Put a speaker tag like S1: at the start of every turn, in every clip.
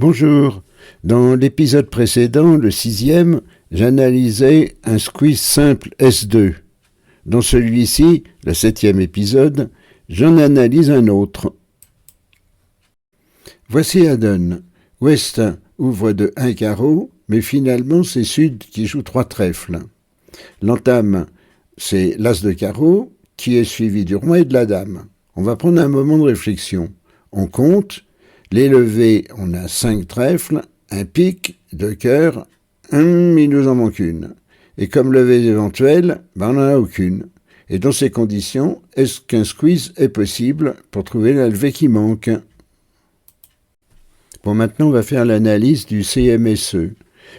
S1: Bonjour, dans l'épisode précédent, le 6e, j'analysais un squeeze simple S2. Dans celui-ci, le 7e épisode, j'en analyse un autre. Voici la donne. Ouest ouvre de 1 carreau, mais finalement c'est Sud qui joue 3 trèfles. L'entame, c'est l'As de carreau, qui est suivi du roi et de la dame. On va prendre un moment de réflexion. On compte. Les levées, on a 5 trèfles, un pic, 2 cœurs, il nous en manque une. Et comme levée éventuelle, on n'en a aucune. Et dans ces conditions, est-ce qu'un squeeze est possible pour trouver la levée qui manque? Bon, maintenant on va faire l'analyse du CMSE.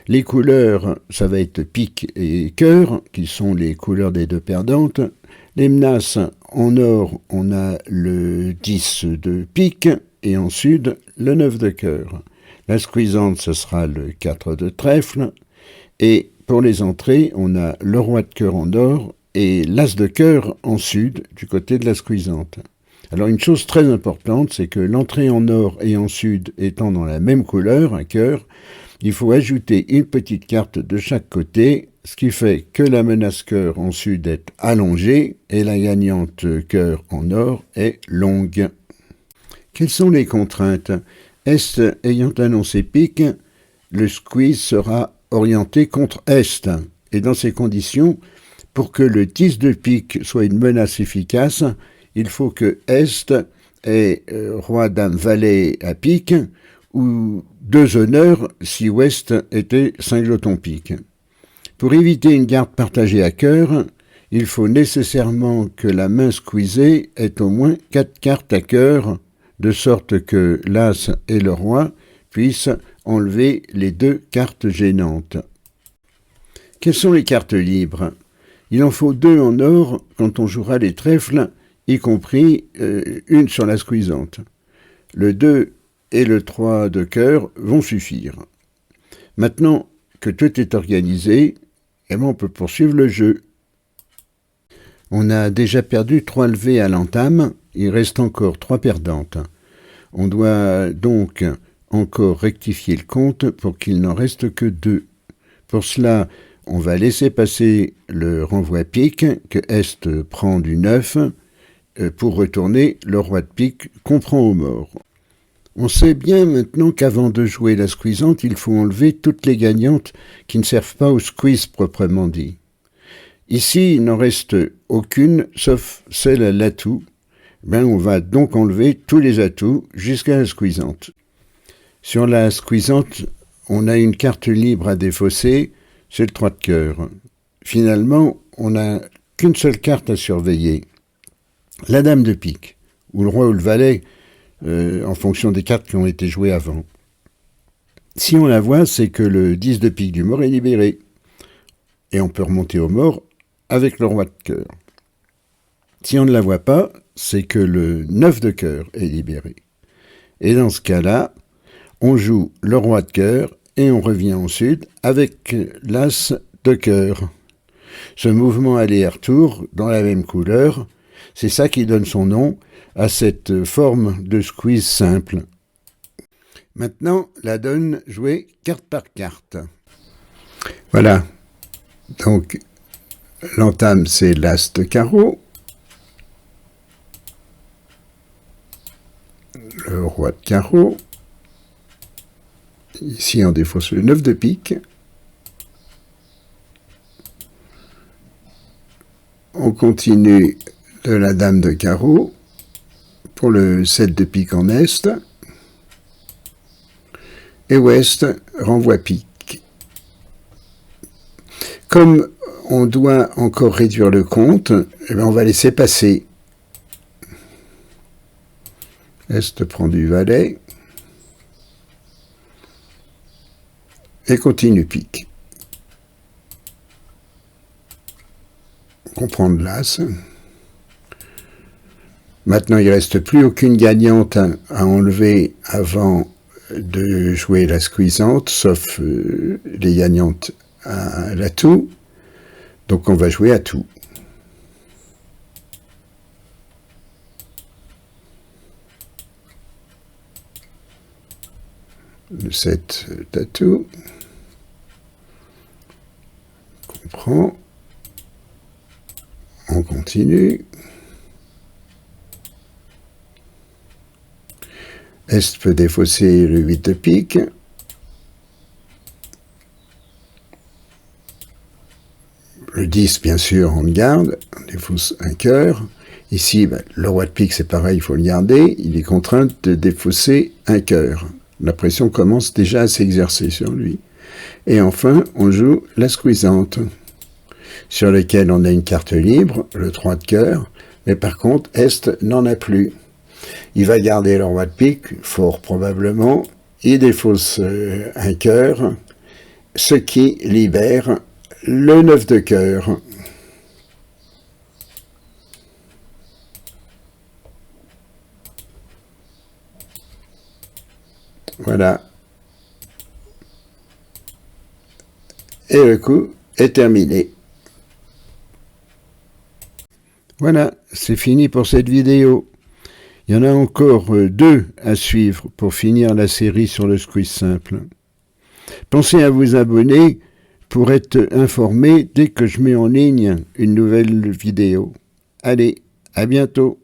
S1: Les couleurs, ça va être pique et cœur, qui sont les couleurs des deux perdantes. Les menaces, en or, on a le 10 de pique, et en sud, le 9 de cœur. La squeezante, ce sera le 4 de trèfle. Et pour les entrées, on a le roi de cœur en or et l'as de cœur en sud, du côté de la squeezante. Alors une chose très importante, c'est que l'entrée en or et en sud étant dans la même couleur, un cœur, il faut ajouter une petite carte de chaque côté, ce qui fait que la menace cœur en sud est allongée et la gagnante cœur en or est longue. Quelles sont les contraintes? Est ayant annoncé pique, le squeeze sera orienté contre Est. Et dans ces conditions, pour que le 10 de pique soit une menace efficace, il faut que Est ait roi, dame, valet à pique, ou 2 honneurs si Ouest était cingleton pique. Pour éviter une garde partagée à cœur, il faut nécessairement que la main squeezée ait au moins 4 cartes à cœur, de sorte que l'As et le Roi puissent enlever les 2 cartes gênantes. Quelles sont les cartes libres? Il en faut 2 en or quand on jouera les trèfles, y compris une sur la squeezante. Le 2 et le 3 de cœur vont suffire. Maintenant que tout est organisé, on peut poursuivre le jeu. On a déjà perdu 3 levées à l'entame, il reste encore 3 perdantes. On doit donc encore rectifier le compte pour qu'il n'en reste que 2. Pour cela, on va laisser passer le renvoi pique que Est prend du 9 pour retourner le roi de pique qu'on prend au mort. On sait bien maintenant qu'avant de jouer la squeezante, il faut enlever toutes les gagnantes qui ne servent pas au squeeze proprement dit. Ici, il n'en reste aucune, sauf celle à l'atout. On va donc enlever tous les atouts jusqu'à la squeezante. Sur la squeezante, on a une carte libre à défausser, c'est le 3 de cœur. Finalement, on n'a qu'une seule carte à surveiller. La dame de pique, ou le roi ou le valet, en fonction des cartes qui ont été jouées avant. Si on la voit, c'est que le 10 de pique du mort est libéré. Et on peut remonter au mort avec le roi de cœur. Si on ne la voit pas, c'est que le 9 de cœur est libéré. Et dans ce cas-là, on joue le roi de cœur et on revient en sud avec l'as de cœur. Ce mouvement aller-retour dans la même couleur, c'est ça qui donne son nom à cette forme de squeeze simple. Maintenant, la donne jouée carte par carte. Voilà. Donc, l'entame, c'est l'as de carreau. Le roi de carreau. Ici, on défausse le 9 de pique. On continue de la dame de carreau pour le 7 de pique en est. Et ouest renvoie pique. Comme on doit encore réduire le compte, on va laisser passer. Est prend du valet. Et continue pique. On prend de l'as. Maintenant, il ne reste plus aucune gagnante à enlever avant de jouer la squeezante, sauf les gagnantes à l'atout. Donc on va jouer à tout. le 7 tatou. On prend. On continue. Est peut défausser le 8 de pique. Le 10, bien sûr, on le garde. On défausse un cœur. Ici, le roi de pique, c'est pareil, il faut le garder. Il est contraint de défausser un cœur. La pression commence déjà à s'exercer sur lui. Et enfin, on joue la squeezante, sur laquelle on a une carte libre, le 3 de cœur, mais par contre, Est n'en a plus. Il va garder le roi de pique, fort probablement, il défausse un cœur, ce qui libère le 9 de cœur. Voilà. Et le coup est terminé. Voilà, c'est fini pour cette vidéo. Il y en a encore 2 à suivre pour finir la série sur le squeeze simple. Pensez à vous abonner pour être informé dès que je mets en ligne une nouvelle vidéo. Allez, à bientôt.